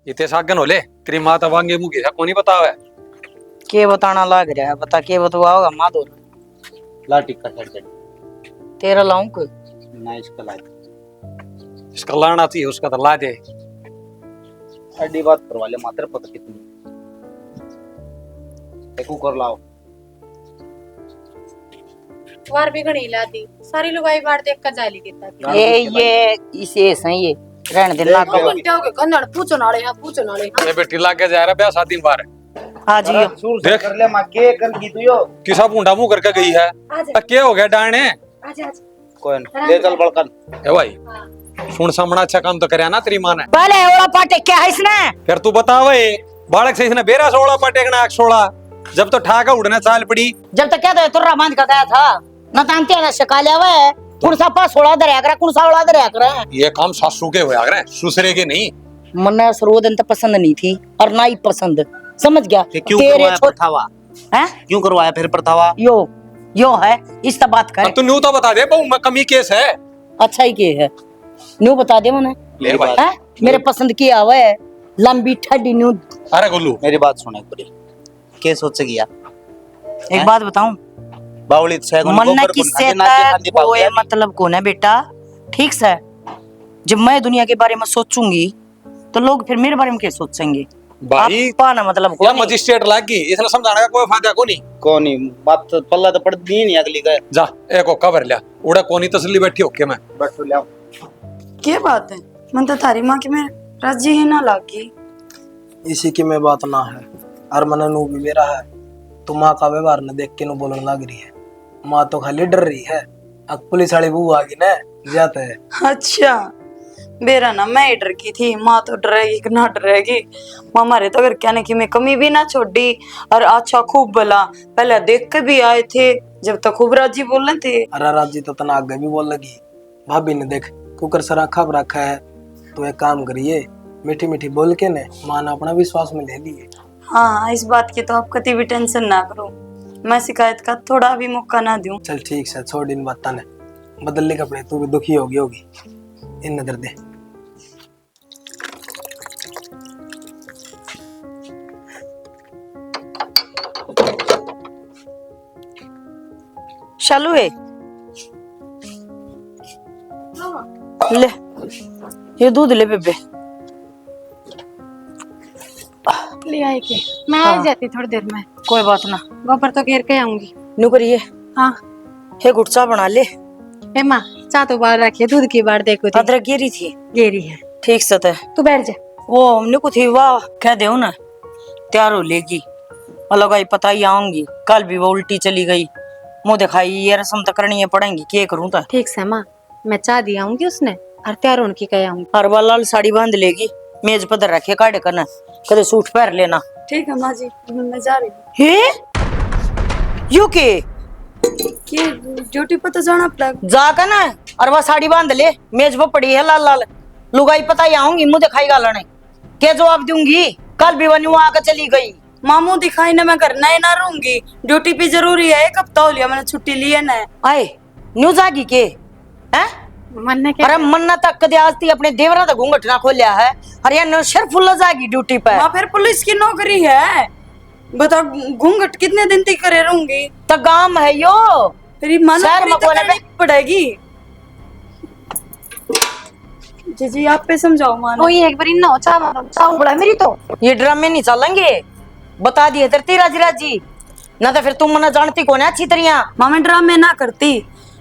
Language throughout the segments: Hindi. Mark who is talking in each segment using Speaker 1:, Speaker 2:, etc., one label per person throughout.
Speaker 1: इतने सागन होले तेरी माँ तो वांगे मुंह की को नहीं बतावे
Speaker 2: के बताना लग रहा है, बता के बतवा होगा माधुर।
Speaker 3: ला टिक्का चढ़
Speaker 2: तेरा लाऊं कोई
Speaker 3: ना इसका ला
Speaker 1: इसका लाना चाहिए उसका तो ला दे।
Speaker 3: अड्डी बात करवा ले मात्र पता कितनी देखो कर लाओ
Speaker 4: वार भी घणी लादी सारी लुगाई बार देख कर जाली देता
Speaker 2: ये इसे सही है रहने दे ना कवर।
Speaker 4: क्या हो गया कन्नड़ पूछो नाले हां पूछो नाले हां
Speaker 1: ये बेटी लागे जा रहा ब्याह शादी बार
Speaker 2: हाँ जी
Speaker 1: देख।
Speaker 3: कर ले मां के कर की तू यो
Speaker 1: किसा भूंडा मुंह करके गई है क्या हो गया डाणे
Speaker 4: आजा आजा
Speaker 3: कौन ले चल बड़कन
Speaker 1: ए भाई सुन सामना अच्छा काम तो करया ना तेरी माँ ने।
Speaker 2: पहले ओला पाटे क्या है इसने?
Speaker 1: फिर तू बतावे बालक से इसने बेरा सोला पटेकना 16 जब तो ठाका उड़ने चाल पड़ी।
Speaker 2: जब तक क्या था तुर्रा बांध का गया था ना तांते ना शकालिया वे कौन सा पास सोला दरिया करा कौन सा ओला दरिया करा।
Speaker 1: ये काम सासू के हुआ करे ससुरे के नहीं।
Speaker 2: मन्ना सरोदन तो पसंद नहीं थी और ना ही पसंद समझ गया।
Speaker 3: क्यों
Speaker 2: तेरे
Speaker 3: करवाया परथावा
Speaker 2: हैं
Speaker 3: क्यों करवाया फिर परथावा
Speaker 2: यो है इस तो बात कर।
Speaker 1: तू न्यू तो बता दे बहु में कमी केस है।
Speaker 2: अच्छा ही के है न्यू बता दे मने
Speaker 1: ले भाई
Speaker 2: हैं मेरे पसंद की आवे लंबी ठड्डी न्यू।
Speaker 1: अरे गोलू
Speaker 3: मेरी बात सुन एक बारी के सोच से गया
Speaker 2: एक बात बताऊं
Speaker 3: बावली सैगुन
Speaker 2: मन्ना किससे कोई मतलब कौन है बेटा ठीक से। जब मैं दुनिया के बारे में सोचूंगी तो लोग फिर मेरे बारे में क्या सोचेंगे
Speaker 1: भाई
Speaker 2: ना मतलब
Speaker 1: या मजिस्ट्रेट लागी इसने समझाने का कोई फायदा को नहीं।
Speaker 3: कोनी बात पल्ला तो पड़ दी नहीं अगली का
Speaker 1: जा एको कवर लिया उड़ा कोनी तसल्ली बैठी होके मैं
Speaker 3: बैठो ले
Speaker 5: क्या बात है मन तो थारी माँ की मैं राजी ही ना लागी।
Speaker 6: इसी की में बात ना है और मन नू भी मेरा है तो माँ का व्यवहार न देख के नु बोलने लग रही है। माँ तो खाली डर रही है अब पुलिस वाली बू आ गई ना जाते है।
Speaker 5: अच्छा बेरा ना मैं ही डर की थी माँ तो डरेगी कि ना डरेगी। माँ हमारे तो अगर कहने की मैं कमी भी ना छोड़ी और अच्छा खूब बोला पहले देख के भी आए थे जब तक खूब राजी बोल रहे थे।
Speaker 6: अरे राजी तो तना आगे भी बोल लगी भाभी ने देख कुकर सरा खब रखा है तो एक काम करिए मीठी मीठी बोल के ने माँ ने अपना विश्वास में ले लिए।
Speaker 5: हाँ इस बात की तो आप कभी भी टेंशन ना करो मैं शिकायत का थोड़ा भी मौका ना दूं।
Speaker 6: चल ठीक है छोड़ इन बात ने बदल ले कपड़े तू भी दुखी होगी इन नजर दे।
Speaker 2: चालू है ले ये दूध ले बेबे
Speaker 4: ले आए के मैं आ जाती थोड़ी देर में।
Speaker 2: कोई बात ना
Speaker 4: गोबर तो घेर के आऊंगी।
Speaker 2: नु करिए
Speaker 4: हाँ
Speaker 2: हे गुटसा बना ले।
Speaker 4: ए माँ चाह तो बाहर रखिए दूध की बार देखो थी
Speaker 2: अदरक गिरी थी
Speaker 4: घेरी है
Speaker 2: ठीक से थे
Speaker 4: तू बैठ जा।
Speaker 2: वो हमने को थी वाह कह दे ना तैयार हो लेगी अलग आई पता ही आऊंगी कल भी वो उल्टी चली गई मुंह दिखाई ये रस्म तो करनी है पड़ेंगी क्या करूं तो।
Speaker 4: ठीक से माँ मैं चाह दी आऊंगी उसने और तैयार होने की कह आऊंगी।
Speaker 2: हर बार लाल साड़ी बांध लेगी मेज पर रखे काटे करना कदे सूट पहन लेना।
Speaker 5: ठीक है माँ जी मैं जा रही हूँ।
Speaker 2: हे यू के
Speaker 5: ड्यूटी पर तो जाना पड़ेगा
Speaker 2: जाकर ना और वह साड़ी बांध ले मेज पर पड़ी है लाल लाल लुगाई पता ही आऊंगी मुंह दिखाई गालने क्या जवाब दूंगी कल भी वनु आकर चली गई।
Speaker 5: मामू दिखाई ना मैं करना ही ना रहूंगी ड्यूटी पे जरूरी है एक हफ्ता हो लिया मैंने छुट्टी ली है ना।
Speaker 2: आए न्यू जागी के हैं
Speaker 4: मन ने क्या
Speaker 2: अरे मन्ना तक कदे आज ती अपने देवरा तक घूंघट ना खोलिया है अरे यार नौशर फुल्ला जागी ड्यूटी पे।
Speaker 5: माँ फिर पुलिस की नौकरी है बता घूंघट कितने दिन तक करे रहूंगी
Speaker 2: तो गांव है यो
Speaker 5: तेरी माँ
Speaker 2: शहर में कोने पे
Speaker 5: पड़ेगी। जी जी आप पे समझाओ माँ
Speaker 4: कोई एक बार ना चाह बड़ा मेरी तो
Speaker 2: ये ड्रामे नहीं चलेंगे बता दिए तेरी राजी राजी ना तो फिर तुम मना जानती कौन है अच्छी तरह।
Speaker 5: माँ मैं ड्रामे ना करती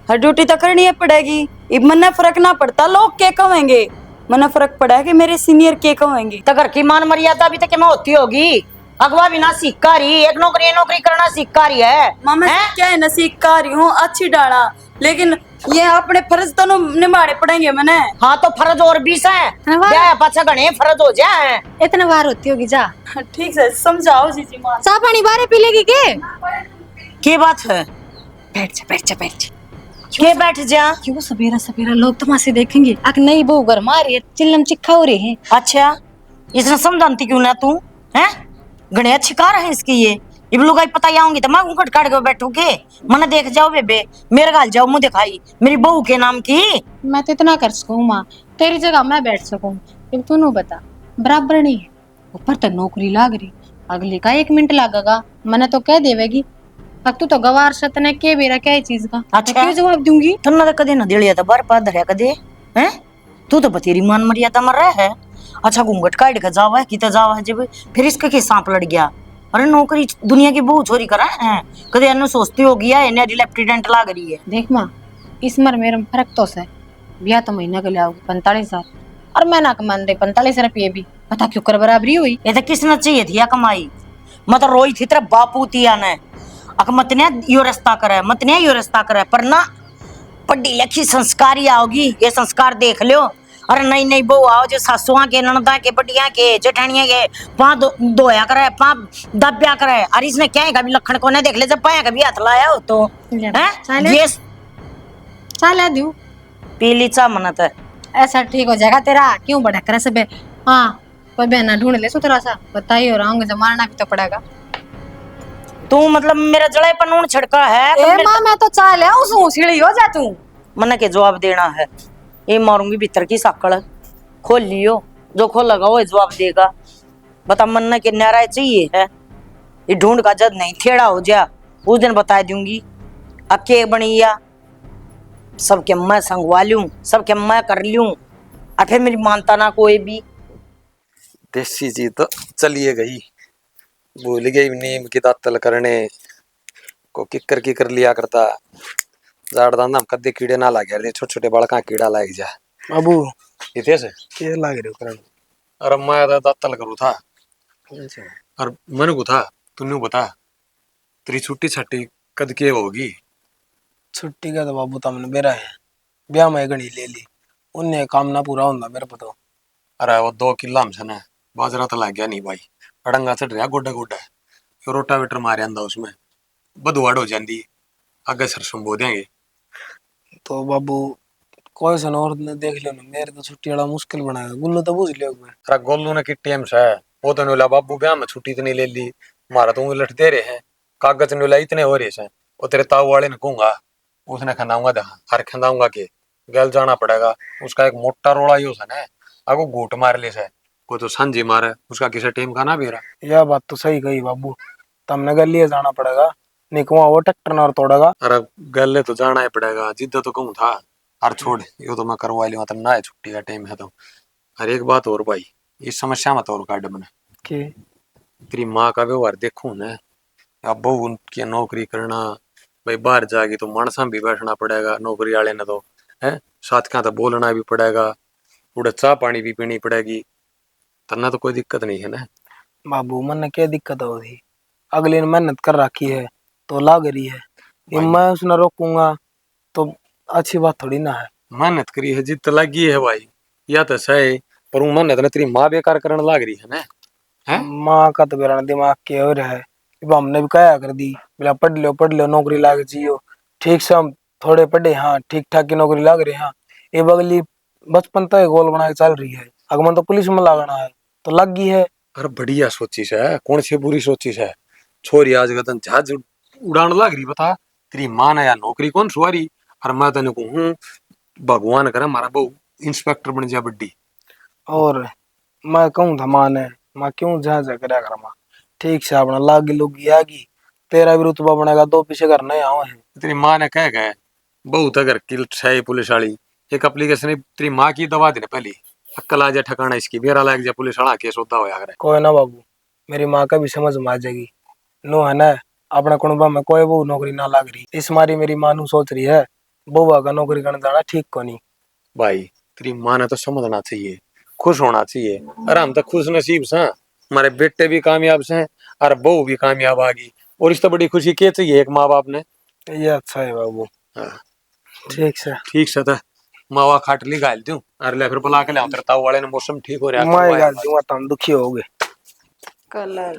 Speaker 5: हर ड्यूटी तो करनी है पड़ेगी अब मन फर्क ना पड़ता लोग क्या कहेंगे मन फर्क पड़ा है कि मेरे सीनियर क्या कहेंगे।
Speaker 2: तो घर की मान मर्यादा भी तो क्या होती होगी अगवा भी ना सीखा रही एक नौकरी करना सीखा रही है।
Speaker 5: माँ मैं क्या है ना सीखा रही हूँ अच्छी डाला लेकिन ये अपने फर्ज तो निभाने पड़ेंगे मैंने।
Speaker 2: हाँ तो फर्ज और 20 है पाछा घने फर्ज हो जाए
Speaker 4: इतना बार होती होगी जा।
Speaker 5: ठीक है समझाओ जी माँ।
Speaker 4: चाह पानी बारे पी लेगी
Speaker 2: के बात है
Speaker 4: बैठ जा बैठ जा बैठ जा।
Speaker 2: के बैठ जा
Speaker 4: क्यों सवेरा सवेरा लोग तमाशे देखेंगे आक नई बहू घर मारी है चिल्लम चिक्खा हो रही है।
Speaker 2: अच्छा इसने समझाती क्यों ना तू हैं घने अच्छी कार है इसकी ये इब लोग पता ही आऊंगी तो मैं घूंघट काट के बैठूगे मन देख जाओ बेबे मेरे गाल जाओ मुंह दिखाई मेरी बहू के नाम की।
Speaker 4: मैं तो इतना कर सकूं माँ तेरी जगह मैं बैठ सकूं तू बता बराबर नहीं है। ऊपर तो नौकरी लाग रही, अगले का 1 मिनट लगेगा, मैंने तो कह देवेगी। अब तू तो गवार सतने के बेरा क्या है चीज का,
Speaker 2: अच्छा।
Speaker 4: तो क्यों जवाब दूंगी?
Speaker 2: तन्ना तो कदे न दिलिया था बार पाद धरिया कदे हैं। तू तो बतेरी मान मर्यादा मर रहा है। अच्छा घूंघट काट के जावा है कि तो जावा है जब फिर इसका के सांप लड़ गया। अरे नौकरी दुनिया की बहुत छोरी करा है, कदे अन्नु सोचती होगी या इन्हें लेफ्टिनेंट लाग रही है।
Speaker 4: देख माँ, इस मर मेरे में फर्क तो है। ब्याह तो महीना के लिए आओगे 45,000 और मैं ना कमान दे 45 रुपये भी, पता क्यों कर बराबरी हुई?
Speaker 2: ये तो किसने चाहिए थी या कमाई, मत रोई थी तेरा बापू तिया ने अक मतने यो रिश्ता करे, मतने यो रिश्ता करे, पर ना पढ़ी लिखी संस्कारी आओगी, ये संस्कार देख लियो। अरे नहीं नहीं बहू आओ जो सासुआ के ननदा के बटिया के जेठानिया के पा दोया करे, पा दब्या करे। अरे इसने क्या है कभी लखन को नहीं देख ले, जब पाया कभी हाथ लाया हो तो
Speaker 4: चले।
Speaker 2: ये
Speaker 4: चल दूं
Speaker 2: पीली चा मनत है।
Speaker 4: ऐसा ठीक हो जाएगा तेरा, क्यों भड़क रहा सब? हाँ कोई बहना ढूंढ ले सुथरा सा, बताइए और आऊंगे तो मारना भी तो पड़ेगा।
Speaker 2: तू मतलब मेरा जड़े पर नून छिड़का है तो
Speaker 4: ए माँ मैं तो चाल है उस सीढ़ी हो जा तू।
Speaker 2: मन के जवाब देना है, ये मारूंगी भीतर की साकड़ खोल लियो, जो खोलेगा वो जवाब देगा। बता मन के नाराज चाहिए है, ये ढूंढ का जद नहीं थेड़ा हो जा उस दिन बता दूंगी। अके बनिया सबके मैं संगवा लूं, सबके मैं कर लूं, और फिर मेरी मानता ना कोई भी।
Speaker 1: देसी जी तो चलिए गई, भूल गई नीम की दातल करने को किकर की कर लिया करता। जाड़ दाना हम कदे कीड़े ना लागे, छोटे छोटे बालका कीड़ा लाग जा।
Speaker 6: बाबू
Speaker 1: इतने से
Speaker 6: के लाग रहे हो करण?
Speaker 1: अरे मैं तो दातल करू था और मन को था तूने बता तेरी छुट्टी छट्टी कद के होगी?
Speaker 6: छुट्टी का तो बाबू तुमने बेरा है, ब्याह में घड़ी ले ली, उन्हें काम ना पूरा होता मेरे को तो।
Speaker 1: अरे वो 2 किला हमसे ना बाजरा तो लग गया नहीं भाई, अड़ंगा चढ़ रहा गोड्डा गोड्डा, रोटावेटर मारे अंदा उसमें बदवाड़ हो जाती, आगे सरसों बो देंगे।
Speaker 6: तो बाबू कोई सन और ने देख लो ना, मेरे तो छुट्टी वाला मुश्किल बनाएगा, गुल्लो तो बुझ लियो मैं।
Speaker 1: अरे गोलू ने किट्टी एम से वो तो बोला बाबू ब्याह में छुट्टी तो नहीं ले ली, मारा तो उलट दे रहे हैं कागज ने इतने हो रहे हैं। वो तेरे ताऊ वाले ने कहूंगा, उसने खंदाऊंगा दहा हर खंदाऊंगा के गल जाना पड़ेगा। उसका एक मोटा रोड़ा ही होसन है, अगो घूट मार ले से कोई तो सांझी मारे, उसका किसी टीम का ना भी रहा।
Speaker 6: यह बात तो सही कही बाबू, तुमने गल लिए जाना पड़ेगा, नहीं कुआ वो ट्रैक्टर ना और तोड़ेगा।
Speaker 1: अरे गले तो जाना ही पड़ेगा, जिद्द तो कहूँ था। अरे छोड़ यो तो मैं करवा लिया मतलब ना है, छुट्टी का टाइम है तो। अरे एक बात और भाई, इस समस्या मत और काट बने
Speaker 6: के
Speaker 1: तेरी माँ का व्यवहार देखूं ना, अब बहू उनकी नौकरी करना, भाई बाहर जाएगी तो मानसा भी बैठना पड़ेगा नौकरी वाले ने तो है, साथ का तो बोलना भी पड़ेगा, उड़े चाह पानी भी पीनी पड़ेगी, तन्ना तो कोई दिक्कत नहीं है ना।
Speaker 6: बाबू मन ने क्या दिक्कत होगी, अगले ने मेहनत कर रखी है तो लाग रही है, ये मैं उसने रोकूंगा तो अच्छी बात थोड़ी ना है।
Speaker 1: मेहनत करी है जित लगी है भाई, या तो सही पर मेहनत ने तेरी माँ बेकार करने लाग रही है ना। है
Speaker 6: माँ का तो मेरा दिमाग के हो रहा है, अब हमने भी कहा कर दी बोला पढ़ लो नौकरी लाग जियो, ठीक से हम थोड़े पढ़े हाँ ठीक ठाक की नौकरी लाग रही, हाँ ये बगली बचपन तक गोल बना के चल रही है, अगमन तो पुलिस में लागना है तो लग गई है।
Speaker 1: अरे बढ़िया सोची है, कौन सी बुरी सोची है, छोरी आज का जहाज उड़ान लाग रही, बता तेरी माँ ने यार नौकरी कौन सुवारी। और मैं तेने कहूँ भगवान करे मारा बहू इंस्पेक्टर बन जा बड्डी।
Speaker 6: और मैं कहूँ था माँ ने, माँ क्यों जहाँ जा कर माँ ठीक से अपना लागी लुगी आगी, तेरा भी रुतबा बनेगा, 2 पीछे घर नहीं आओ है।
Speaker 1: तेरी माँ ने कह गए बहुत अगर किल छे पुलिस वाली एक एप्लीकेशन तेरी माँ की दवा देने पहली अक्कल आ जा ठिकाना इसकी, बेरा लाग जा पुलिस वाला केस होता होया करे।
Speaker 6: कोई ना बाबू, मेरी माँ का भी समझ में आ जाएगी, नो है ना अपना कुणबा में कोई बहू नौकरी ना लाग रही, इस मारी मेरी माँ नू सोच रही है बउआ का नौकरी करने जाना ठीक को नहीं।
Speaker 1: भाई तेरी माँ ने तो समझना चाहिए, खुश होना चाहिए। अरे हम तो खुश नसीब से, हमारे बेटे भी कामयाब से और बहू भी कामयाब आ गई, और इस तो बड़ी खुशी क्या चाहिए एक माँ बाप ने।
Speaker 6: ये अच्छा है बाबू।
Speaker 1: हाँ।
Speaker 6: ठीक से
Speaker 1: था मावा खाटली गाल दूं और ले फिर बुला के ले तेरे ताऊ वाले ने मौसम ठीक हो रहा
Speaker 6: मैं गाल दूंगा, तुम दुखी हो गए
Speaker 5: कलर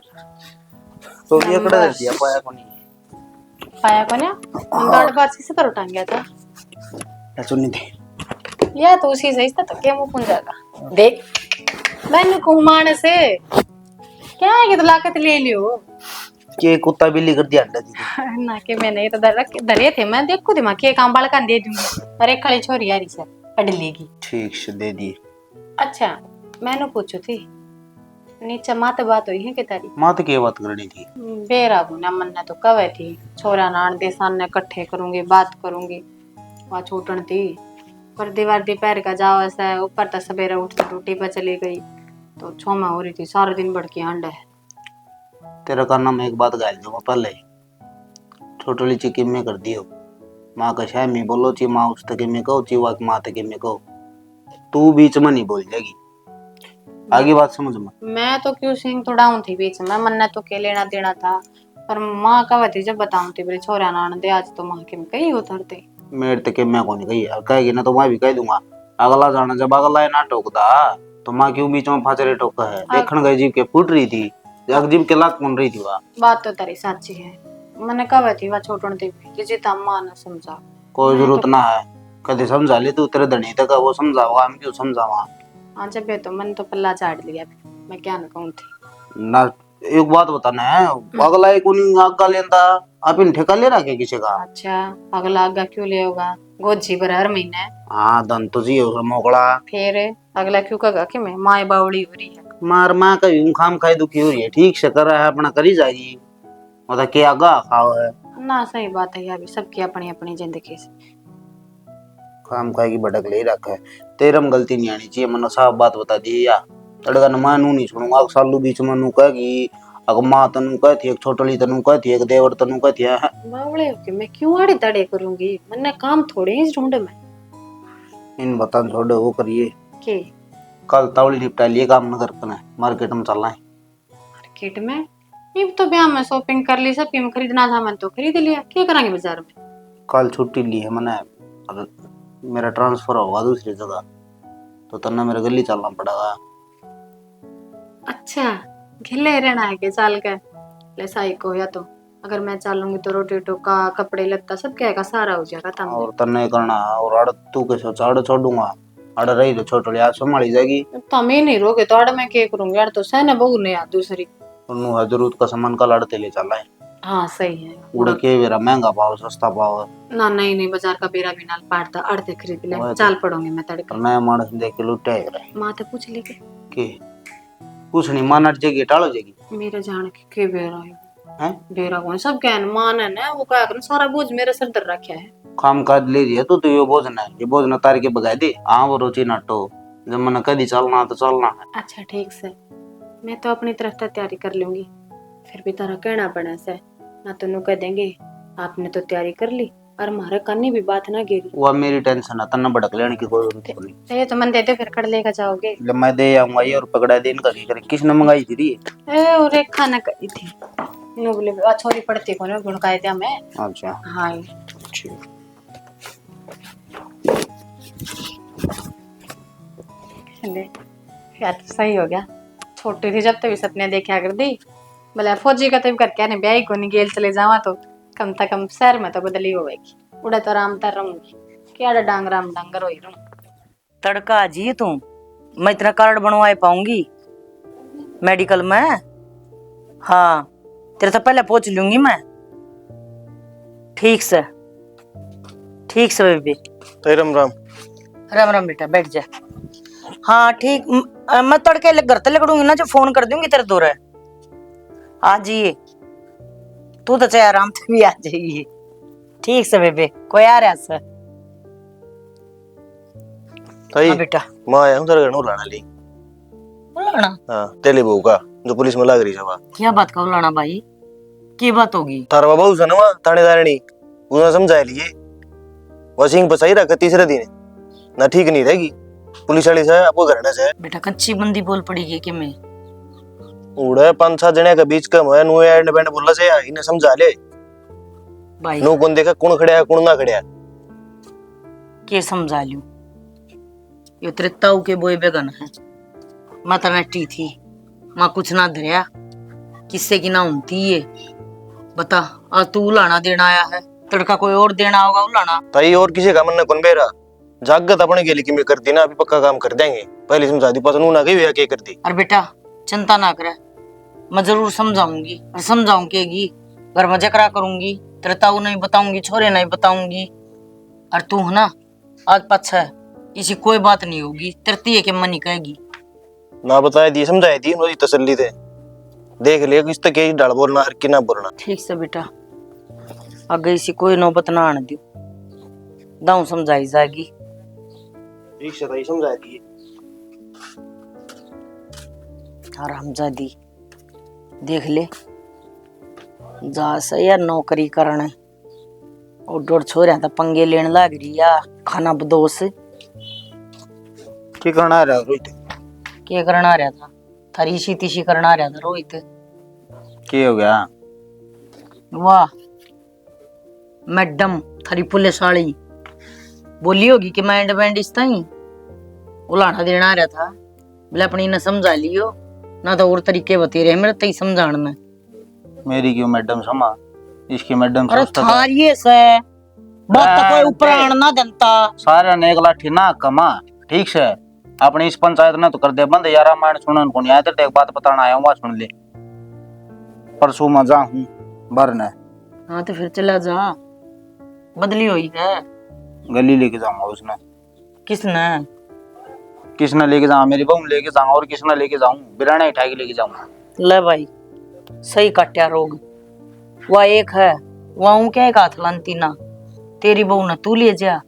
Speaker 3: तो ये कड़ा दे दिया पाया को नहीं
Speaker 4: पाया को ना दाढ़ बार से तो उठा गया था
Speaker 3: या सुननी थी
Speaker 4: या तो उसी से इसका तो क्या मुंह पुंजा का देख मैंने कुमार से क्या है कि तो लाके ले लियो
Speaker 3: के कुत्ता बिल्ली कर दिया अंडा दी
Speaker 4: ना के मैंने ये तो डरे थे, मैं देखो दिमाग के काम बाल का दे दूंगी, अरे खड़ी छोरी यार इसे पढ़ लेगी।
Speaker 3: ठीक से दे दिए।
Speaker 4: अच्छा मैंने पूछू थी नीचे माँ तो बात हुई है कि तारी
Speaker 3: माँ तो क्या बात करनी थी?
Speaker 4: बेरा गुना मन ने तो कवे थी छोरा नान दे सामने इकट्ठे करूंगी बात करूंगी वहाँ छूटन थी पर दीवार दोपहर का जाओ ऐसा ऊपर तो सवेरे उठती ड्यूटी पर चली गई तो छोमा हो रही थी सारा दिन बढ़ के अंडा है।
Speaker 3: तेरा करना मैं एक बात गाल दूंगा पहले छोटली चिकी में कर दियो माँ का शाय में बोलो ची माँ उस तक में कहो ची वाक माँ तक में कहो तू बीच में नहीं बोल जाएगी आगे बात समझ में।
Speaker 4: मैं तो क्यों सिंह तो डाउन थी बीच में मन ने तो के लेना देना था पर माँ कवे थी जब बताऊं थी बोले छोरा नान दे आज तो माँ के में कहीं उतरते
Speaker 3: मेरे तक मैं कौन कही यार कहेगी ना तो मैं भी कह दूंगा अगला जाना जब अगला है ना टोकदा तो माँ क्यों बीच में फाचरे टोका है देखने गई जीव के फूट रही थी जग जीव के लाख कौन रही थी वहाँ।
Speaker 4: बात तो तेरी सच्ची है मैंने कवे थी वह छोटन थी कि जितना माँ ने समझा
Speaker 3: कोई जरूरत ना है कभी समझा ले तू तेरे धनी तक वो समझाओगा हम क्यों समझावा।
Speaker 4: हाँ जब ये तो मन तो पल्ला चाट लिया मैं क्या न कहूँ थी
Speaker 3: ना एक बात बताना है अगला एक उन्हीं आग का लेता आप इन ठेका ले रखे किसी का।
Speaker 4: अच्छा अगला आगा क्यों ले होगा गोजी पर हर महीने
Speaker 3: हाँ धन तो जी हो मोकड़ा
Speaker 4: फिर अगला क्यों कगा कि मैं माए बावड़ी हो रही है
Speaker 3: मार माँ का यूं खाम खाई दुखी हो रही है ठीक से कर रहा है अपना करी जाएगी मतलब क्या आगा खाओ है
Speaker 4: ना सही बात है यार सबकी अपनी अपनी जिंदगी से
Speaker 3: खाम खाई की भटक ले रखा है तेरम गलती नहीं आनी चाहिए मनो साफ बात बता दी या तड़का न मानू नहीं सुनूंगा सालू बीच में नू कह कि अग माँ तनु कहती एक छोटली तनु कहती एक देवर तनु कहती है।
Speaker 4: बावड़े होके मैं क्यों आड़े तड़े करूंगी मैंने काम थोड़े ही ढूंढे मैं
Speaker 3: इन बता छोड़ो वो करिए
Speaker 4: के
Speaker 3: कल तावली निपटा लिए काम न कर मार्केट में चलना है।
Speaker 4: मार्केट में ये तो ब्याह में शॉपिंग कर ली सब में खरीदना था मैं तो खरीद लिया क्या करेंगे बाजार में
Speaker 3: कल छुट्टी ली है मैंने और मेरा ट्रांसफर होगा दूसरी जगह तो तन्ना मेरे गली चलना पड़ेगा।
Speaker 4: अच्छा घिले रहना है के चाल के ले साई को या तो अगर मैं चालूंगी तो रोटी टोका कपड़े लत्ता सब क्या का सारा हो जाएगा तब
Speaker 3: और तन्ने करना और अड़ तू के सोचा अड़ छोड़ूंगा अड़ रही तो छोटली आज संभाली जाएगी
Speaker 4: तुम ही नहीं रोगे तो अड़ मैं क्या करूंगी यार तो सहना बहू ने यार दूसरी
Speaker 3: उन्नु है जरूरत का सामान कल अड़ते ले चला है
Speaker 4: हाँ सही है
Speaker 3: उड़ के मेरा महंगा पाओ सस्ता पाओ
Speaker 4: ना नहीं नहीं बाजार का बेरा भी नाल पाटता अड़ते खरीद ले
Speaker 3: वो तो-
Speaker 4: चाल पड़ोगे मैं तड़के
Speaker 3: नया मानस देख के लुटे रहे
Speaker 4: माँ तो पूछ लेके
Speaker 3: के कुछ नहीं मान अट जाएगी टालो जाएगी
Speaker 4: मेरे जान के बेरा है
Speaker 3: हैं
Speaker 4: बेरा कौन सब क्या है मान है ना वो क्या कर सारा बोझ मेरे सर दर रखा है
Speaker 3: काम काज ले रही है तो ये बोझना है ये बोझना तार के बगाए दे हाँ वो रोची नाटो जब मैंने कदी चलना तो चलना है।
Speaker 4: अच्छा ठीक से मैं तो अपनी तरफ से तैयारी कर लूंगी फिर भी तारा कहना पड़ा से ना तो कह देंगे आपने तो तैयारी कर ली और हमारे कन्नी भी बात ना गिरी
Speaker 3: वो मेरी टेंशन है तन्ना भड़क लेने की कोई जरूरत नहीं।
Speaker 4: तो ये तो मन देते फिर कर लेकर जाओगे
Speaker 3: जब मैं दे आऊंगा ये और पकड़ा दे इनका की करे किसने मंगाई थी ये।
Speaker 4: ए और एक खाना करी थी नो बोले छोरी पड़ती को गुणकाए दिया मैं
Speaker 3: अच्छा
Speaker 4: हाँ ले यार तो सही हो गया छोटी थी जब तभी सपने देखा कर दी बोले फौजी का तो करके आने ब्याह को नहीं गेल चले जावा तो कम से कम शहर में तो बदली होगी उड़ा तो राम तर रहूंगी क्या डांग राम डांगर हो रहूं
Speaker 2: तड़का जी तू मैं इतना कार्ड बनवाए पाऊंगी मेडिकल में। हाँ तेरे तो पहले पहुंच लूंगी मैं। ठीक से बेबी।
Speaker 7: राम राम।
Speaker 2: राम राम बेटा बैठ जा। हाँ ठीक मैं तड़के घर तक लगड़ूंगी ना जो फोन कर दूंगी तेरे दूर है आ जाइए तू तो चाहे आराम से भी आ जाइए। ठीक से बेबे कोई आ रहा सर
Speaker 7: ताई
Speaker 2: बेटा
Speaker 7: मैं आया हूं तेरे घर उलाना ली
Speaker 2: उलाना।
Speaker 7: हां तेले बहू का जो पुलिस में लग रही सभा
Speaker 2: क्या बात का उलाना भाई की बात होगी
Speaker 7: तारा बाबा उसनवा थानेदारनी उसने समझा लिए वसिंग बचाई रखा तीसरे दिन ना ठीक नहीं रहेगी पुलिस वाली से आपको घर से
Speaker 2: बेटा कच्ची बंदी बोल पड़ेगी कि मैं
Speaker 7: उड़े 5-6 जने के बीच का मैं नु एंड बैंड बोलला से इन्हें समझा ले
Speaker 2: भाई
Speaker 7: नु कौन देखा कौन खड़या है कौन ना खड़या
Speaker 2: के समझा लूं ये तेरे ताऊ के बोए बेगन है मैं तो नट्टी थी मां कुछ ना धरिया किससे की ना होती है बता आज तू उलाना देना आया है तड़का कोई और देना होगा उलाना।
Speaker 7: ताई और किसी का मन न कौन बेरा जागत अपने के लिए कि मैं कर दी ना अभी पक्का काम कर देंगे पहले समझा दी पसंद ना गई क्या कर दी।
Speaker 2: और बेटा चिंता ना करे मैं जरूर समझाऊंगी और समझाऊंगी घर में जकरा करूंगी तेरे ताऊ नहीं बताऊंगी छोरे नहीं बताऊंगी और तू है ना आज पछा है इसी कोई बात नहीं होगी तरती है कि मनी कहेगी
Speaker 7: ना बताए दी समझाई दी उन्होंने तसल्ली थे देख ले किस तक डाल बोलना हर की ना बोलना।
Speaker 2: ठीक से बेटा, आगे इसी कोई नौबत ना आने दियो, दाऊ समझाई जाएगी।
Speaker 7: ठीक से ताई समझाई दी।
Speaker 2: हरामजादी देख ले जा से यार नौकरी करने और डोर छोरिया तो पंगे लेने लग रही या खाना बदोस।
Speaker 3: की करना है रोहित?
Speaker 2: के करना रहा था? थारी सी तीसी करना रहा था रोहित।
Speaker 3: की हो गया?
Speaker 2: वाह मैडम थारी पुलिस वाली बोली होगी कि मैं एंड इस ताई उलाना देना रहा था, बोले अपनी ने समझा लियो ना तो और तरीके बते रहे मेरे तई समझाने में।
Speaker 3: मेरी क्यों मैडम समा, इसकी मैडम
Speaker 2: अरे थारिये से बात तो कोई ऊपर आना ना जनता
Speaker 3: सारे ने एक लाठी ना कमा। ठीक से अपनी इस पंचायत ने तो कर दे बंद यार, रामायण सुनन को नहीं आया तो एक बात बताना आया हूँ, सुन ले। परसों मैं जा हूँ भरने।
Speaker 2: हाँ तो फिर चला जा, बदली हुई है।
Speaker 3: गली लेके जाऊंगा उसने।
Speaker 2: किसने?
Speaker 3: किसने लेके जाऊँ? मेरी बहू लेके जाऊंगा। और किसने लेके जाऊँ? बिराना उठा के लेके जाऊंगा।
Speaker 2: ले भाई सही काट्या रोग, वह एक है वह क्या एक हाथ लानती ना, तेरी बहू ना तू ले जा,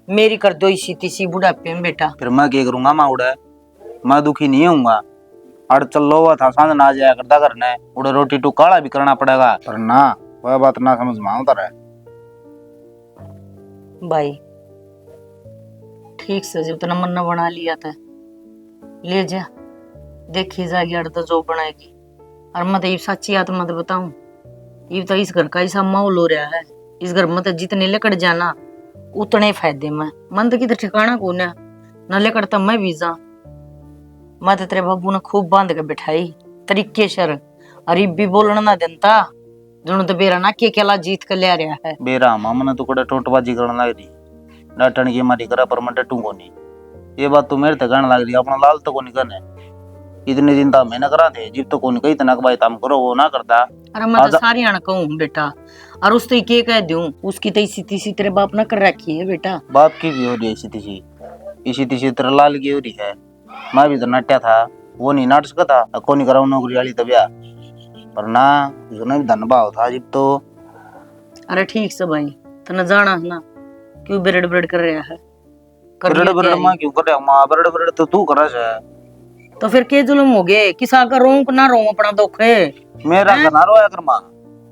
Speaker 2: मेरी कर दो इसी तीसी बुढ़ापे में बेटा।
Speaker 3: फिर मैं क्या करूंगा? मैं उड़े मैं दुखी नहीं होऊंगा। अड़ चल हुआ था सांझ ना जाया करता करने, उड़े रोटी टू काला भी करना पड़ेगा। पर ना वह बात ना समझ में आता रहे
Speaker 2: भाई। ठीक से जब तना मन बना लिया था ले जा, देखी जाएगी अड़ तो जो बनाएगी। और मैं तो ये सच्ची बात मत बताऊं, ये तो इस घर का ऐसा माहौल हो रहा है, इस घर में तो जितने लेकर जाना उतने फायदे में। मन तो किधर ठिकाना को न लेकर तो मैं भी जा। मैं तो तेरे बाबू ने खूब बांध के बिठाई तरीके शर, अरीब भी बोलना ना देता जो तो बेरा ना के केला जीत कर ले रहा है।
Speaker 3: बेरा मामने तो कड़ा टोटबाजी करने लग रही, डांटन की मारी करा पर मैं डटू को नहीं। ये बात तो मेरे तक कहने लग रही, अपना लाल तो को नहीं करने। इतने दिन तक मैंने करा थे जिब तो कौन कही तना भाई तुम करो, वो ना करता।
Speaker 2: अरे मैं तो सारी आना कहूँ बेटा, और उस तो के कह दूं उसकी तो इसी तीसी तेरे बाप ना कर रखी है बेटा।
Speaker 3: बाप की भी हो रही है इसी तीसी तेरा लाल की हो रही है। मैं भी तो नट्या था, वो नहीं नाट सका था, कौन कराऊ नौकरी वाली तबिया पर ना उसने भी धन भाव था जिब तो।
Speaker 2: अरे ठीक से भाई तना जाना है ना क्यों बेरड़ बेरड़ कर रहा है?
Speaker 3: बरड़ बरड़ मां क्यों कर रहा? मां बरड़ बरड़ तो तू कर रहा है।
Speaker 2: तो फिर के जुल्म हो गए? किसा का रोक ना रो अपना दुख है
Speaker 3: मेरा ना रोया कर मां,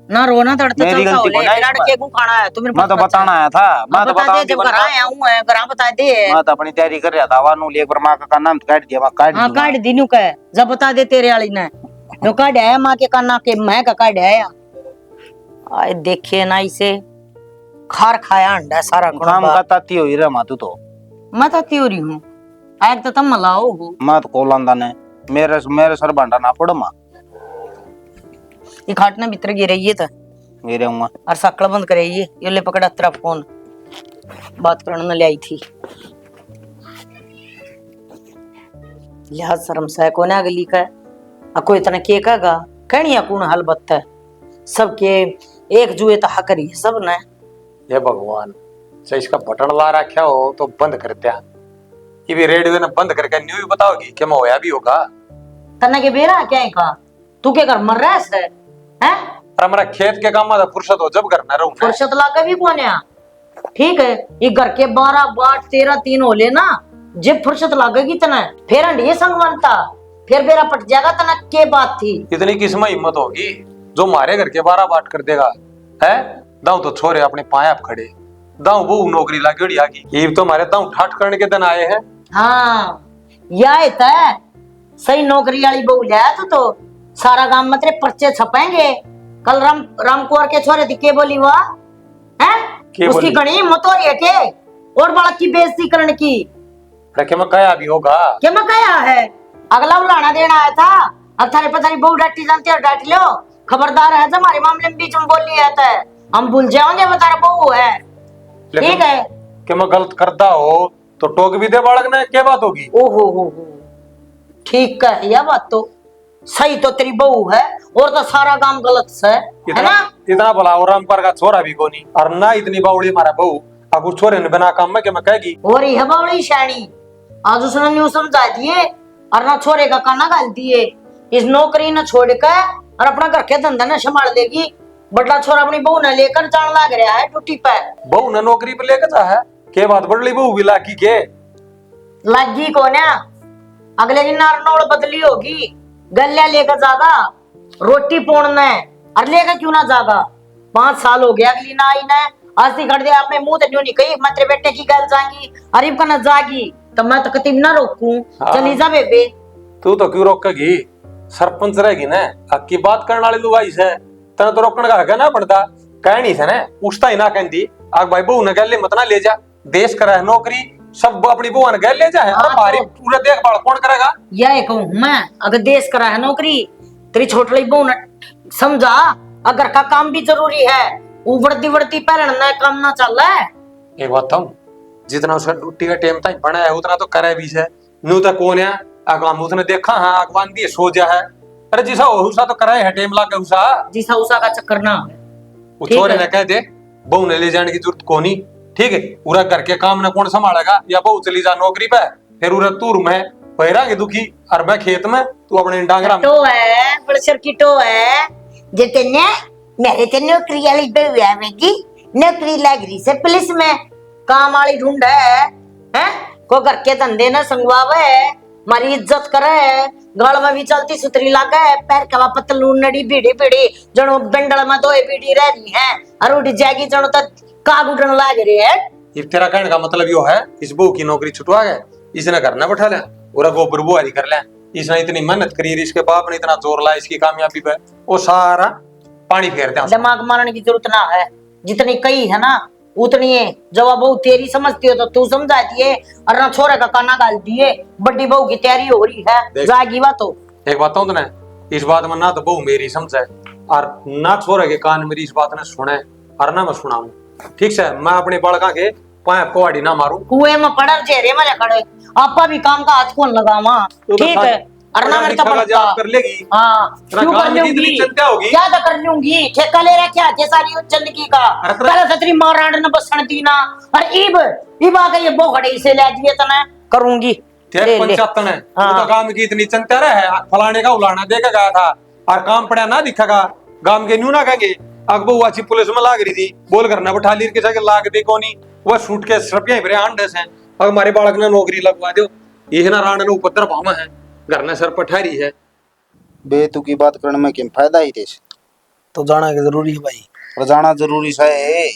Speaker 2: ना रोना तड़ते
Speaker 3: मेरी
Speaker 2: चलता हो
Speaker 3: गलती
Speaker 2: ले
Speaker 3: को नहीं,
Speaker 2: लड़के को खाना है तो मेरे
Speaker 3: मैं तो बताना आया था। मैं तो
Speaker 2: बता दे जब घर आया हूं है घर बता दे।
Speaker 3: मैं तो अपनी तैयारी कर रहा था, वानू ले एक बार मां का नाम काट दिया, मैं काट
Speaker 2: हां काट दी नु कह जब बता दे तेरे वाली ने नो काट है मां के काना के मैं का काट है। आए देखे ना इसे खार खाया अंडा सारा
Speaker 3: काम का ताती होई रे मां तू तो।
Speaker 2: मैं तो त्योरी हूं आज तो तुम मलाओ हो।
Speaker 3: मैं तो कोलांदा ने मेरे सर बांटा ना पड़ मां।
Speaker 2: ये खाटना भीतर गिर रही है तो
Speaker 3: गिरे हूं
Speaker 2: और सकल बंद करे ये ले पकड़ा तेरा फोन बात करने ले आई थी। लिहाज शर्म से को ना गली का कोई इतना के कहेगा कहनिया कौन हल बत्त है सबके एक जुए तो हक रही है सब ने।
Speaker 1: ये भगवान से इसका बटन ला रखा हो तो बंद कर दिया, ये भी रेडियो ने बंद करके न्यू भी बताओगी क्या मैं होया भी होगा।
Speaker 2: तन्ने के बेरा क्या है का तू के घर मर रहा है हैं?
Speaker 1: और हमारा खेत के काम में फुर्सत हो जब करना रहूं
Speaker 2: फुर्सत ला के भी कौन है? ठीक है ये घर के 12 बाट 13 3 हो ले ना जब फुर्सत लागेगी तना फिर अंडे संग बनता फिर बेरा पट जाएगा तना के बात थी।
Speaker 1: इतनी किस्म हिम्मत होगी जो मारे घर के 12 बाट कर देगा है। दाऊ तो छोरे अपने पाए आप खड़े, दाऊ वो नौकरी लागी आगी, ये तो हमारे दाऊ ठाठ करने के दिन आए हैं।
Speaker 2: हाँ यह तय सही नौकरी वाली बहू लाया तो सारा गांव में तेरे पर्चे छपेंगे। कल राम कुंवर के छोरे दिखे बोली हुआ है उसकी घनी हिम्मत हो रही है के और बड़ा की बेइज्जती करने की।
Speaker 1: रखे मैं कया भी होगा
Speaker 2: क्या मैं कया है अगला बुलाना देना आया था अब थारे पता नहीं बहू डांटी जानती है डांट लो खबरदार है जब हमारे मामले में बीच में बोल लिया था हम भूल जाओगे बता रहा बहू है ठीक है
Speaker 1: कि मैं गलत करता हो तो टोक भी दे बालक ने क्या बात होगी।
Speaker 2: ओहो हो ठीक है यह बात तो सही तो तेरी बहू है और तो सारा काम गलत से है ना।
Speaker 1: इतना भला और रामपर का छोरा भी कोनी और ना इतनी बावड़ी मारा बहू अब उस छोरे ने बिना काम में क्या मैं कहेगी।
Speaker 2: और यह बावड़ी शानी आज उसने न्यू समझा दिए और ना छोरे का काना गाल दिए। इस नौकरी न छोड़ कर और अपना घर के धंधा न संभाल लेगी। बड़ा छोरा अपनी बहू न लेकर जान लग रहा है ड्यूटी पर।
Speaker 1: बहू ने नौकरी पे लेकर जा है के बात बड़ली बहू भी लाकी के
Speaker 2: लागी को ना अगले दिन नारनौल बदली होगी। गल्या लेकर जागा रोटी पोड़ना और लेकर क्यों ना जागा। 5 साल हो गया अगली ना आई ना आज ती कर दे आपने मुंह तो नहीं कही मैं तेरे बेटे की गल जाएंगी अरीब का न जागी तो मैं तो कतीब ना रोकूं। चली जा बेबे।
Speaker 1: तू तो क्यों रोकेगी सरपंच रहेगी ना अक्की बात करने वाली लुगाई से तना तो रोकने का है ना पड़ता कह नहीं से ना पूछता ही ना कहती आग भाई बहू ने गल मत ना ले जा देश करा है नौकरी सब अपनी बहू ने गल ले जा है और हमारी पूरा देखभाल कौन करेगा।
Speaker 2: यह कहूं मैं अगर देश करा है नौकरी तेरी छोटी बहू ने समझा अगर का काम भी जरूरी है उबड़ती बढ़ती पहलना काम ना चल रहा है।
Speaker 1: एक बात बताऊं जितना उसका ड्यूटी का टाइम तक बना है उतना तो करे भी है नू तो कौन है अगवान उसने देखा है अगवान दिए सो जा है अरे जिसा उसा तो कराए है टाइम लाके उसा
Speaker 2: जिसा उसा का चक्कर ना
Speaker 1: वो छोरे ने कह दे बहू ने ले जाने की जरूरत कोनी ठीक है पूरा घर के काम ने कौन संभालेगा या बहू चली जा नौकरी पे फिर उरा तूर में पैरा के दुखी और मैं खेत में तू अपने डांगरा में
Speaker 2: तो है बड़सर की तो है जितने मेरे तो नौकरी वाली बहू आवेगी नौकरी लग रही से पुलिस में काम वाली ढूंढ है को घर के धंधे न संगवावे मारी इज्जत करे गल में भी चलती सुतरी लागे पैर कवा पतलून नड़ी बीड़ी बीड़ी जनो बंडल में दो बीड़ी रह रही है और उठ जाएगी जनो तक काग उड़न लाग रही है।
Speaker 1: ये तेरा कहने का मतलब यो है इस बहू की नौकरी छुटवा गए इसने घर न बैठा लिया और गोबर बुआरी कर लिया इसने इतनी मेहनत करी इसके बाप ने इतना जोर लाया इसकी कामयाबी पे वो सारा पानी फेरते हैं।
Speaker 2: दिमाग मारने की जरूरत ना है जितनी कही है ना उतनी है जब बहू तेरी समझती हो तो तू समझाती है और ना छोरे का काना गाल दिए बड़ी बहू की तैयारी हो रही है जाएगी बात तो एक
Speaker 1: बात तो इस बात में ना तो बहू मेरी समझे और ना छोरे के कान मेरी इस बात ने सुने और ना मैं सुनाऊं ठीक से मैं अपने बड़का के पाइप को आड़ी ना मारूं कुएं में पड़ल चेहरे में खड़े आपा भी काम का हाथ कौन लगावा ठीक है अरना मेरे तो कर लेगी हां क्यों कर लूंगी क्या तो कर लूंगी ठेका ले रहा क्या के सारी जिंदगी का पहले सतरी मारांड ने बसण दी ना और इब आ गई बोखड़े से ले दिए तने करूंगी तेरे पंचायत ने तू तो काम की इतनी चिंता रहे फलाने का उलाना देके गया था और काम पड़ा ना दिखेगा गांव के न्यू ना कहेंगे अकबू अच्छी पुलिस में लाग रही थी बोल करना बैठा ली के जगह लाग दे कोनी वो सूट के रुपया भरे आंडे से अगर हमारे बालक ने नौकरी लगवा दो ये ना राण ने उपद्र भाव है घर ने सर पठारी है
Speaker 3: बेतु की बात करने में क्या फायदा ही देश
Speaker 6: तो जाना के जरूरी है भाई
Speaker 3: और जाना जरूरी है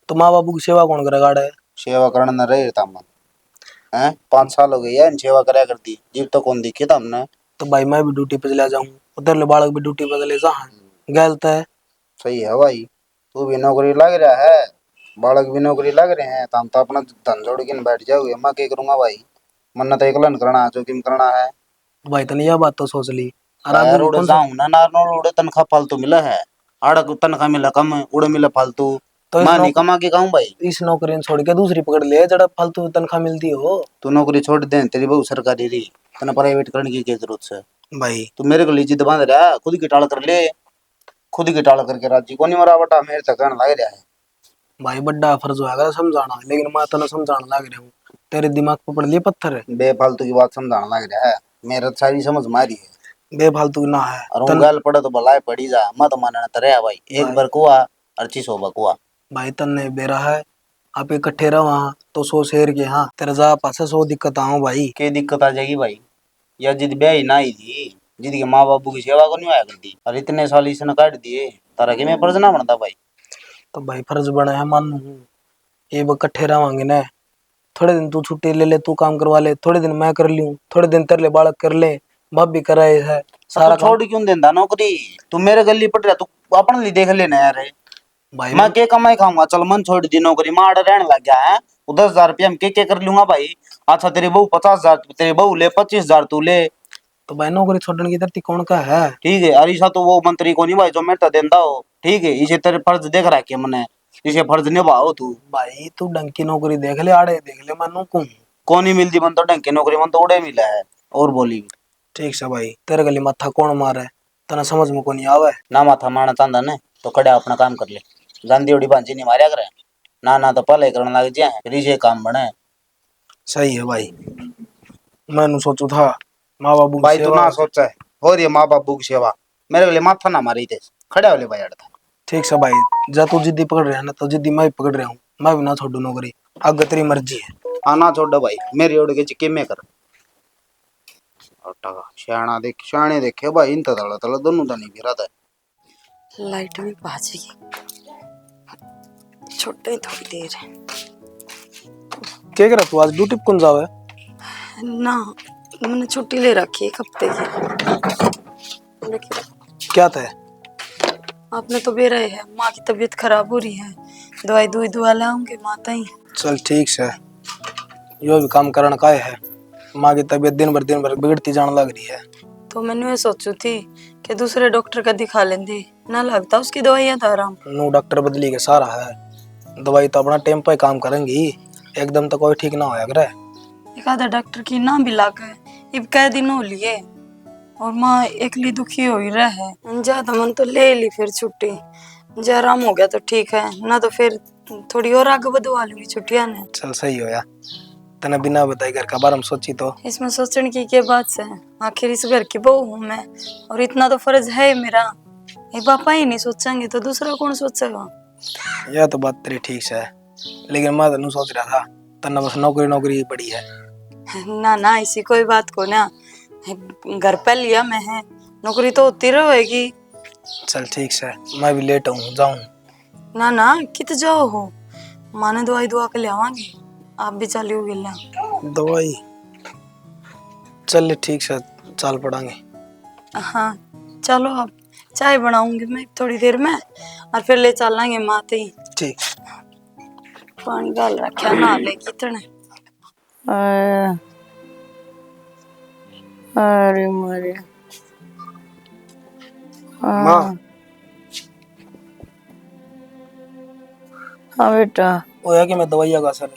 Speaker 6: तो माँ बाबू की सेवा कौन करेगा
Speaker 3: सेवा करने न रहे था मन हैं 5 साल हो गए यार सेवा कराया करती जीव तो कौन दिखे था हमने
Speaker 6: तो भाई मैं भी ड्यूटी पे चला जाऊं उधर ले बालक भी ड्यूटी पे चले जा गलत है
Speaker 3: सही है भाई तू भी नौकरी लग रहा है बालक भी नौकरी लग रहे हैं तो हम तो अपना धन जोड़ के बैठ जाओगे मैं क्या करूंगा भाई मन तो एकलन करना है जो किम करना है
Speaker 6: भाई तने यह बात तो सोच ली
Speaker 3: उड़े जाऊं ना नारनौल उड़े तनख्वाह फालतू मिला है आड़ा को तनख्वाह मिला कम उड़े मिला फालतू तो मैं नहीं कमा के खाऊं भाई
Speaker 6: इस नौकरी छोड़ के दूसरी पकड़ ले जड़ा फालतू तनख्वाह मिलती हो
Speaker 3: तू नौकरी छोड़ दे तेरी बहु सरकारी रही तना प्राइवेट करने की क्या जरूरत है
Speaker 6: भाई
Speaker 3: तू मेरे को लीजिए बांध रहा खुद की टाल कर ले खुद की टाल करके राजी को नहीं मरा बटा मेरे तक लग रहा है
Speaker 6: भाई बड़ा फर्ज होगा समझाना लेकिन मैं तना समझाना लग रहा हूँ तेरे दिमाग पर पड़ लिए पत्थर है
Speaker 3: बेफालतू की बात समझाना लग रहा है मेरा सारी समझ मारी है
Speaker 6: बेफालतू ना है
Speaker 3: और गाल पड़े तो भलाई पड़ी जा मत मानना तरे भाई एक बार कुआ अर्ची सो बकुआ
Speaker 6: भाई तन्ने बेरा है आप इकट्ठे रहो वहाँ तो 100 शेर के हाँ तेरे जा पास 100 दिक्कत आओ भाई
Speaker 3: क्या दिक्कत आ जाएगी भाई या जिद ब्याह ना ही थी जिद के माँ बापू की सेवा को नहीं आया करती और इतने साल इसने काट दिए तारा के मैं फर्ज ना बनता भाई
Speaker 6: तो भाई फर्ज बना है मानू ये इकट्ठे रहोगे ना थोड़े दिन तू छुट्टी ले ले तू काम करवा ले थोड़े दिन मैं कर लूं थोड़े दिन तेरे ले बालक कर ले बाप भी कराए है
Speaker 3: सारा छोड़ क्यों देंदा नौकरी तू मेरे गली पट रहा तू अपने लिए देख लेना यार भाई मैं के कमाई खाऊंगा चल मन छोड़ दी नौकरी मां रहने लग गया है वो 10,000 रुपया में के कर लूंगा भाई अच्छा तेरी बहू 50,000 तेरी बहू ले 25,000 तू ले
Speaker 6: तो भाई नौकरी छोड़ने की धरती कौन का है
Speaker 3: ठीक है अरिशा तो वो मंत्री को नहीं भाई जो मेरे देंदा हो ठीक है इसे तेरे फर्ज देख रहा है मैंने इसे फर्ज निभाओ तू
Speaker 6: भाई तू ढंग की नौकरी देख ले आड़े देख ले मैं नौकू
Speaker 3: कौन ही मिलती मन तो ढंग की नौकरी मन तो उड़े मिला है और बोली
Speaker 6: ठीक से भाई तेरे गली माथा कौन मारे तना समझ में कौन आवे
Speaker 3: ना माथा मारना चाहता ने तो खड़े अपना काम कर ले गांधी उड़ी बांझी नहीं मारिया करे ना तो पहले करने लग जाए फिर ये काम बने
Speaker 6: सही है भाई मैंने सोचू था माँ बाबू की
Speaker 3: भाई तू
Speaker 6: सेवा
Speaker 3: ना
Speaker 6: होती।
Speaker 3: सोचा है हो रही है माँ बाबू की सेवा, मेरे लिए माथा ना मारी थे, खड़े वाले भाई अड़ता
Speaker 6: ठीक से भाई, जा तू जिद्दी पकड़ रहा है ना, तो जिद्दी मैं भी पकड़ रहा हूँ, मैं भी ना छोड़ू नौकरी, आगे तेरी मर्जी है।
Speaker 3: हाँ ना छोड़ भाई, मेरी ओढ़ के चिक्के में कर अट्टा श्याणा देख, श्याणे देखे भाई इन तला तला दोनों तो नहीं गिरा था।
Speaker 5: लाइट भी भाजेगी, छोटे थोड़ी देर है
Speaker 6: क्या करा तू आज ड्यूटी पे कौन जावे?
Speaker 5: ना, मैंने छुट्टी ले रखी है 1 हफ्ते की, लेकिन
Speaker 6: क्या था?
Speaker 5: आपने तो बेरा है, माँ की तबीयत खराब हो रही है, दवाई दुआ लाऊंगे माता ही।
Speaker 6: चल ठीक से, यो भी काम करने का है, माँ की तबीयत दिन भर बिगड़ती जाने लग रही है।
Speaker 5: तो मैंने ये सोचू थी कि दूसरे डॉक्टर का दिखा लेंदे, ना लगता उसकी दवाइयाँ था आराम।
Speaker 6: नू डॉक्टर बदली के सारा है, दवाई तो अपना टाइम पे काम करेंगी, एकदम तो कोई ठीक ना होया करे।
Speaker 5: एक आधा डॉक्टर की ना भी लागे, अब कई दिन हो लिए और माँ एकली दुखी हो ही रहा है, ज्यादा मन तो ले ली फिर छुट्टी, जो आराम हो गया तो ठीक है, ना तो फिर थोड़ी और आगे बढ़वा लूंगी छुट्टियां ने।
Speaker 6: चल सही होया, तने बिना बताए घर का बारे में सोची तो।
Speaker 5: इसमें सोचने की क्या बात है, आखिर इस घर की बहू हूँ मैं, और इतना तो फर्ज है मेरा, ये पापा ही नहीं सोचेंगे तो दूसरा कौन सोचेगा।
Speaker 6: यह तो बात तेरी ठीक से है, लेकिन मैं तो सोच रहा था तन्ने बस नौकरी ही पड़ी है।
Speaker 5: ना ना ऐसी कोई बात को ना, घर पे लिया मैं है, नौकरी तो होती रहेगी।
Speaker 6: चल ठीक से, मैं भी लेट हूँ, जाऊँ?
Speaker 5: ना ना कित जाओ हो, माँ ने दवाई दुआ के ले आवांगी, आप भी चलियो गिल्ला।
Speaker 6: दवाई? चल ठीक से, चल पड़ांगे।
Speaker 5: हाँ चलो, आप चाय बनाऊंगी मैं थोड़ी देर में, और फिर ले चलेंगे माते ही।
Speaker 6: ठीक।
Speaker 5: पानी डाल रखा ना ले कितने। अरे मरे
Speaker 6: माँ।
Speaker 5: हाँ बेटा।
Speaker 6: वो है कि मैं दवाइयाँ का असर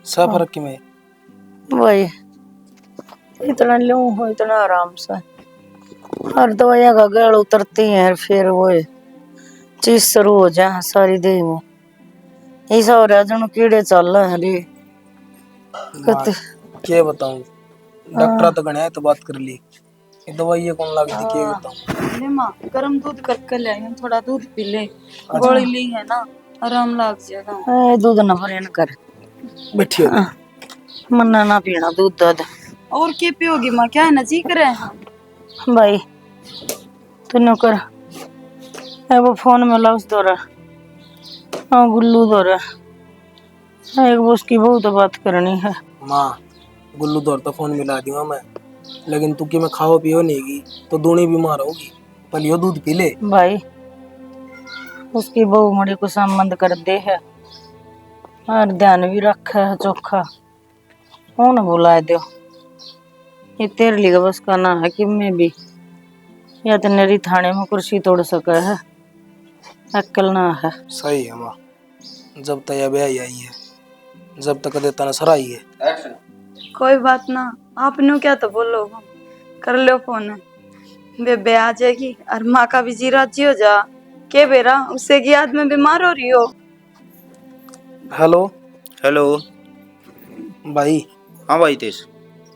Speaker 6: सब फर्क की में
Speaker 5: वही इतना लूं हो इतना आराम से, हर दवाइयाँ का गल उतरती है फिर वो चीज शुरू हो जाए सारी देह में, ऐसा हो रहा जनो कीड़े चल रहे हैं रे।
Speaker 6: क्या बताऊं, डॉक्टर तो गणे तो बात कर ली, ये दवाई कौन लग दी, क्या बताऊं।
Speaker 5: ले माँ गर्म दूध करके ले आई, थोड़ा दूध पी ले, गोली ली है ना आराम लग जाएगा। दूध ना भरे न कर,
Speaker 6: बैठी हो।
Speaker 5: मन्ना ना पीना दूध दूध, और क्या पियोगी माँ, क्या है ना जी करे भाई तू कर है वो फोन में लफ्ज दो रहा, हाँ गुल्लू दो रहा, एक वो उसकी बहू तो बात करनी है।
Speaker 6: माँ गुल्लू दौर तो फोन मिला दूंगा मैं, लेकिन तू कि मैं खाओ पियो नहीं गी तो दूनी बीमार होगी, पलियो दूध पी ले।
Speaker 5: भाई उसकी बहू मड़ी को संबंध कर दे है, और ध्यान भी रखा है चोखा, कौन बुला दो, ये तेरे लिए बस का ना है कि मैं भी या तो नरी थाने में कुर्सी तोड़ सका है, अक्ल ना है।
Speaker 6: सही है माँ, जब तक यह ब्याह आई है, जब तक देता नसर आई है।
Speaker 5: कोई बात ना, आपने क्या तो बोलो, कर लो फोन, बेबे आ जाएगी और माँ का भी जी राजी हो जा, के बेरा उससे की याद में बीमार हो रही हो।
Speaker 6: हेलो।
Speaker 3: हेलो।
Speaker 6: भाई।
Speaker 3: हाँ भाई तेज,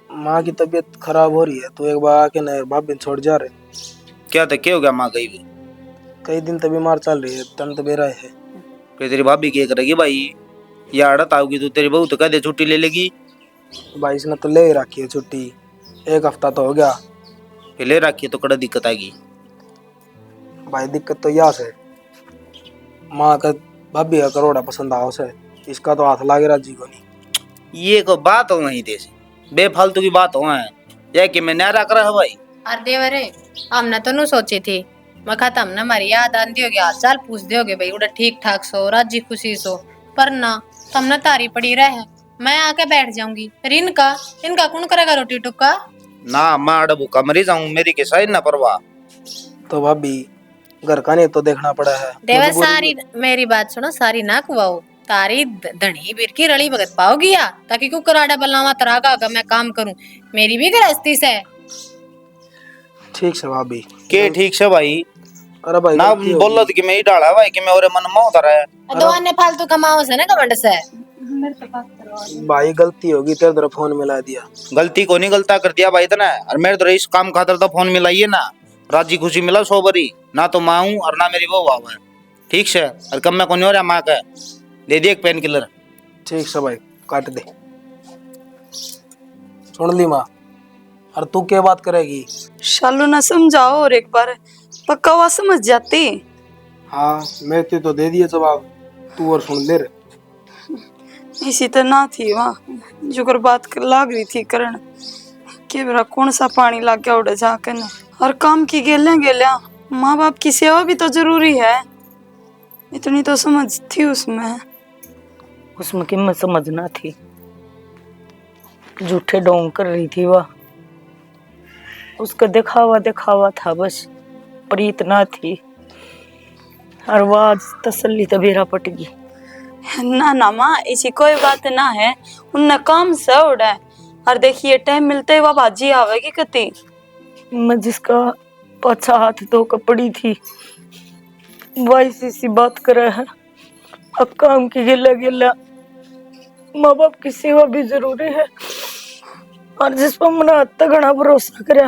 Speaker 6: माँ की तबीयत खराब हो रही है, तो एक बार आके न भाभी छोड़ जा रहे।
Speaker 3: क्या था, क्या हो गया माँ गई भी?
Speaker 6: कई दिन तो बीमार चल रही है, तन तो बेरा है।
Speaker 3: फिर तेरी भाभी क्या करेगी भाई, या अड़त आओगी तो तेरी बहू तो कह दे छुट्टी ले लेगी।
Speaker 6: भाई इसने तो ले रखी है छुट्टी, 1 हफ्ता तो हो गया।
Speaker 3: फिर ले रखी है तो कड़ा दिक्कत आएगी।
Speaker 6: भाई दिक्कत तो यहाँ से, माँ का भाभी का करोड़ा पसंद आओ से, इसका तो हाथ लागे राजी को नहीं।
Speaker 3: ये को बात हो नहीं तेज, बेफालतू की बात हो है, यह कि मैं न्यारा कर रहा भाई।
Speaker 4: अरे देवरे हमने तो नु सोची थी, मैं खाता हमने हमारी याद आंदी होगी, हाल चाल पूछ दोगे भाई उड़ा ठीक ठाक सो राजी खुशी सो, पर ना तुमने तारी पड़ी रहे, मैं आके बैठ जाऊंगी, फिर इनका इनका कौन करेगा रोटी टुक्का।
Speaker 3: ना मैं अड़ भूखा मरी जाऊं, मेरी के साइड ना परवाह।
Speaker 6: तो भाभी घर का नहीं तो देखना पड़ा है।
Speaker 4: देवर सारी मेरी बात सुनो, सारी ना कुआओ, तारी धनी बीर की रली भगत पाओगी या, ताकि कुकराडा बल्लावा तरागा अगर मैं काम करूं, मेरी भी गृहस्थी से।
Speaker 6: ठीक से भाभी
Speaker 3: के ठीक से भाई,
Speaker 6: अरे भाई
Speaker 3: ना बोलो कि मैं ही डाला भाई कि मैं और मन में उतर है।
Speaker 4: दो अन्य फालतू कमाओ से ना कमंड से।
Speaker 5: मेरे तो बात
Speaker 6: भाई गलती होगी, तेरे तरफ फोन मिला दिया।
Speaker 3: गलती को नहीं गलता कर दिया भाई इतना, और मेरे तो इस काम खातर तो फोन मिलाइए ना, राजी खुशी मिला 100 बरी, ना तो माँ हूँ और ना मेरी वो बाबा है, ठीक से। और कम में कौन हो रहा माँ का, दे दिए एक पेन किलर।
Speaker 6: ठीक से भाई, काट दे। सुन ली माँ, और तू क्या बात करेगी?
Speaker 5: शालू ना समझाओ और एक बार, पक्का हुआ समझ जाती।
Speaker 6: हाँ मैं तो दे दिए जवाब, तू और सुन ले रे।
Speaker 5: इसी तो ना थी वहाँ जुगर बात कर लाग रही थी करण कि मेरा कौन सा पानी लाग गया उड़ जाकर न। और काम की गेल्या गेल्या माँ बाप की सेवा भी तो जरूरी है, इतनी तो समझ थी उसमें।
Speaker 2: उसमें कीमत समझना थी, झूठे ढोंग कर रही थी वह, उसका दिखावा दिखावा था बस, पर इतना थी। और वह आज तसल्ली तबीरा पट गई।
Speaker 5: ना ना माँ ऐसी कोई बात ना है, उनने काम से उड़ा। और देखिए टाइम मिलते ही वह बाजी आवेगी कती।
Speaker 2: मैं जिसका पाछा हाथ धो कपड़ी थी वह इसी सी बात करे है। अब काम की गिला गिला माँ बाप की सेवा भी जरूरी है, और जिस पर मैंने आज तक घना भरोसा करा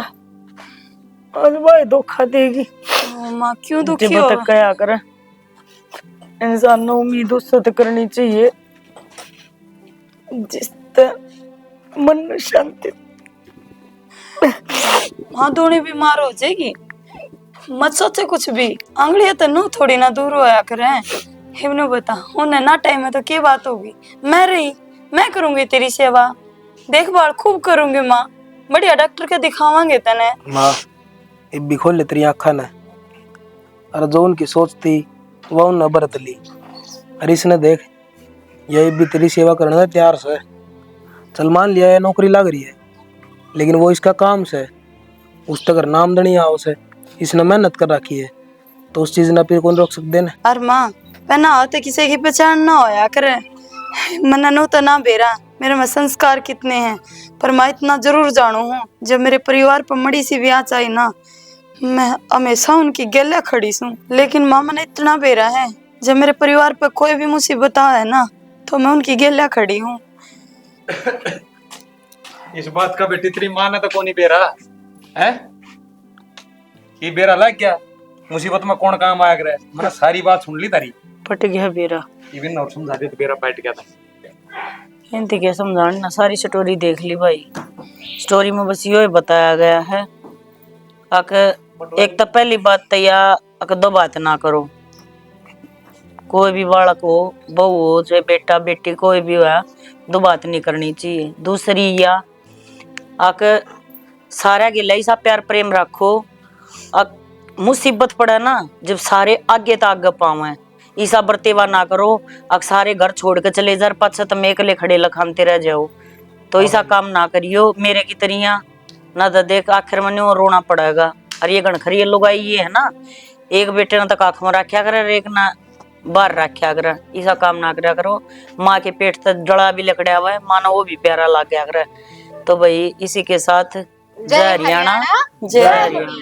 Speaker 2: आज भाई धोखा देगी।
Speaker 5: माँ क्यों दुखी
Speaker 2: जब
Speaker 5: हो?
Speaker 2: तक क्या करे, इंसान ने उम्मीद उससे तो करनी चाहिए जिस मन में शांति।
Speaker 5: हाँ दोनों बीमार हो जाएगी, मत सोचे कुछ भी। आंगलियां तो नो थोड़ी ना दूर होया करे। हिमनो बता उन्हें ना टाइम है तो क्या बात होगी, मैं रही मैं करूंगी तेरी सेवा, देखभाल खूब करूंगी माँ, बढ़िया डॉक्टर के दिखावांगे तने।
Speaker 6: माँ अब भी खोल ले तेरी आँखा ने, और जो उनकी सोच थी वह उन्हें बरत ली। और इसने देख ये भी तेरी सेवा करने में तैयार से। चल मान लिया है नौकरी लग रही है, लेकिन वो इसका काम से, उस तक नामदनी आओ से इसने मेहनत कर रखी है, तो उस चीज ने फिर कौन रोक सकते न।
Speaker 5: और माँ पहना होते किसी की पहचान ना होया करे, मना नो तो ना बेरा मेरे में संस्कार कितने हैं। पर मैं इतना जरूर जानू हूँ, जब मेरे परिवार पर मड़ी सी ब्याह चाहिए ना, मैं हमेशा उनकी गले खड़ी हूँ। लेकिन माँ मैंने इतना बेरा है, जब मेरे परिवार पर कोई भी मुसीबत है ना, तो मैं उनकी गले खड़ी हूँ।
Speaker 1: इस बात का बेटी तेरी माँ ने तो कौन ही बेरा है, ये बेरा लग गया मुसीबत में कौन काम आया करे। मैंने सारी बात सुन ली तारी,
Speaker 2: पट गया बेरा।
Speaker 1: इवन और समझा दे तो बेरा बैठ गया था।
Speaker 2: इनती क्या समझाना, सारी स्टोरी देख ली भाई। स्टोरी में बस यो बताया गया है एक तो पहली बात तो या दो बात ना करो। कोई भी बालक हो, बहू हो, चाहे बेटा बेटी कोई भी हो, दो बात नहीं करनी चाहिए। दूसरी या सारा गिला ही सा प्यार प्रेम रखो। मुसीबत पड़े ना जब सारे आगे तो आगे पावे, ईसा बरतेवा ना करो। सारे घर छोड़ के चले जा पाछा तुम एकले खड़े लखानते रह जाओ, तो ऐसा काम ना करियो मेरे की तरिया ना। तो देख आखिर में रोना पड़ेगा। और ये गणखरी ये लोग आई ये है ना, एक बेटे ने तक आँख में रखा करे, एक ना बाहर रखा करे। ऐसा काम ना करा करो। माँ के पेट तक जड़ा भी लकड़ा हुआ है, माँ वो भी प्यारा लग गया करे। तो भाई इसी के साथ जय हरियाणा, जय हरियाणा।